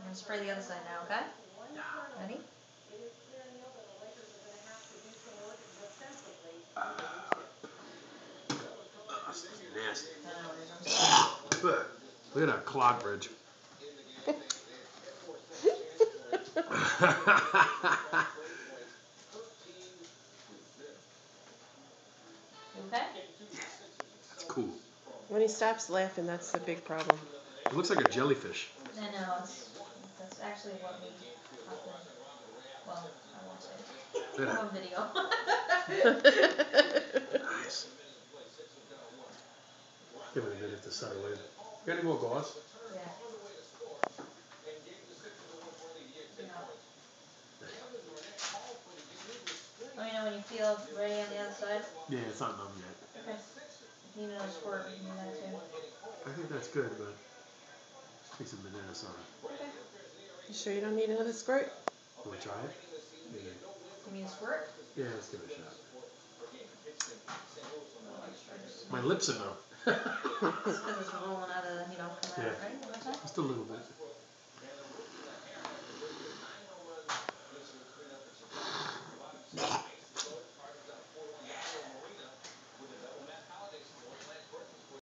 gonna spray the other side now, okay? Ready? This is nasty. I know it is. I'm sorry. Look at that clot bridge. Okay? That's cool. When he stops laughing, that's the big problem. It looks like a jellyfish. I know, that's actually what we often, well, I won't say. Look at On video. Nice. Give it a minute to settle in. You got any more gauze? Yeah. Let me know when you feel ready on the other side. Yeah, it's not numb yet. Okay. If you need another squirt, we can do that too. I think that's good, but take some bananas on it. Okay. You sure you don't need another squirt? Want to try it? Yeah. Give me a squirt? Yeah, let's give it a shot. Oh, My lips are numb. it's because it's rolling out of, coming out, right? Just a little bit.